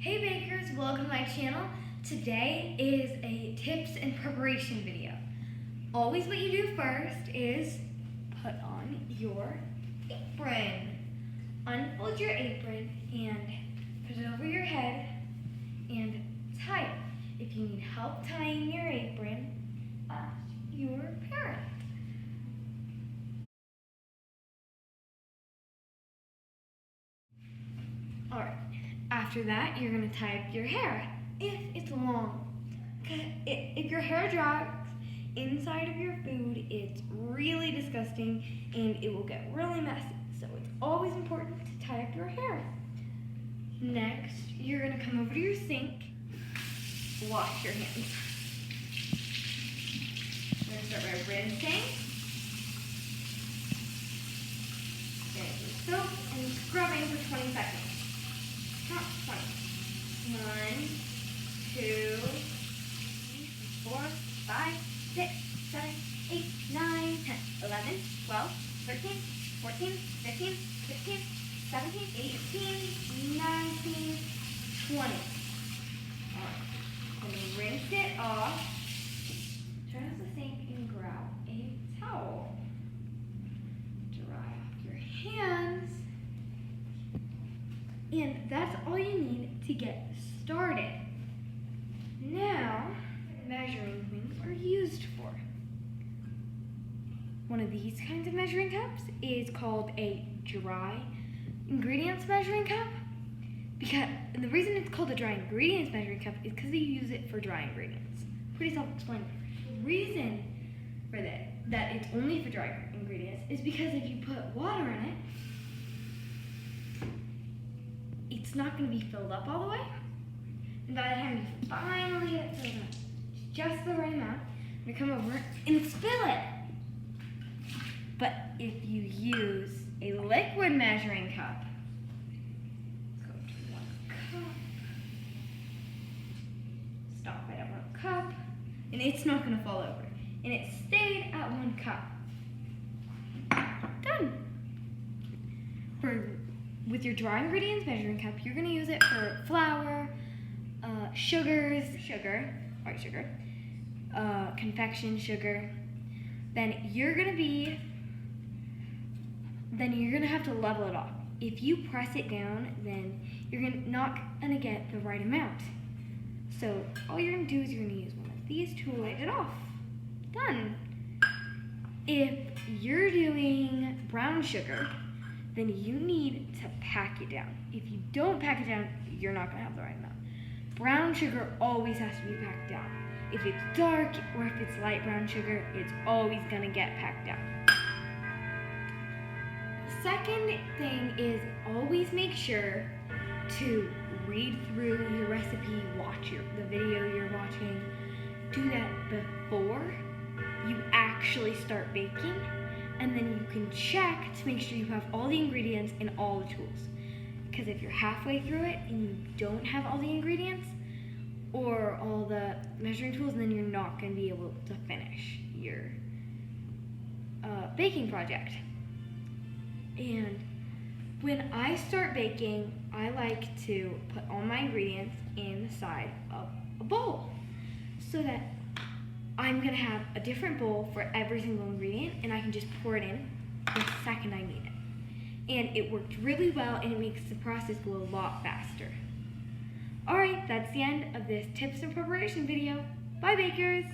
Hey bakers, welcome to my channel. Today is a tips and preparation video. Always what you do first is put on your apron. Unfold your apron and put it over your head and tie it. If you need help tying your apron, ask your parent. Alright, after that you're going to tie up your hair if it's long. If your hair drags inside of your food, it's really disgusting and it will get really messy. So it's always important to tie up your hair. Next, you're going to come over to your sink, wash your hands. We're going to start by rinsing, getting some soap, and scrubbing for 20 seconds. Not 20. 1, 2, 3, 4, 5, 6, 7, 8, 9, 10, 11, 12, 13, 14, 15, 16, 17, 18, 19, 20. Alright, I'm going to rinse it off. Turn off the sink and grab a towel. Dry off your hands. And that's all you need to get started. Now, measuring things are used for. One of these kinds of measuring cups is called a dry ingredients measuring cup. And the reason it's called a dry ingredients measuring cup is because you use it for dry ingredients. Pretty self-explanatory. The reason for that it's only for dry ingredients is because if you put water in it, it's not going to be filled up all the way. And by the time you finally get it filled up, just the right amount, you come over and spill it. But if you use a liquid measuring cup, let's go to 1 cup. Stop it at 1 cup, and it's not going to fall over. And it stayed at 1 cup. Done. With your dry ingredients measuring cup, you're going to use it for flour, white sugar, confection sugar. Then you're going to have to level it off. If you press it down, then you're not going to get the right amount. So all you're going to do is you're going to use one of these to light it off. Done. If you're doing brown sugar, then you need to pack it down. If you don't pack it down, you're not going to have the right amount. Brown sugar always has to be packed down. If it's dark or if it's light brown sugar, it's always going to get packed down. The second thing is always make sure to read through your recipe, watch the video you're watching. Do that before you actually start baking. And then you can check to make sure you have all the ingredients and all the tools. Because if you're halfway through it and you don't have all the ingredients or all the measuring tools, then you're not going to be able to finish your baking project. And when I start baking, I like to put all my ingredients in the side of a bowl so that I'm going to have a different bowl for every single ingredient, and I can just pour it in the second I need it. And it worked really well, and it makes the process go a lot faster. Alright, that's the end of this tips and preparation video. Bye bakers!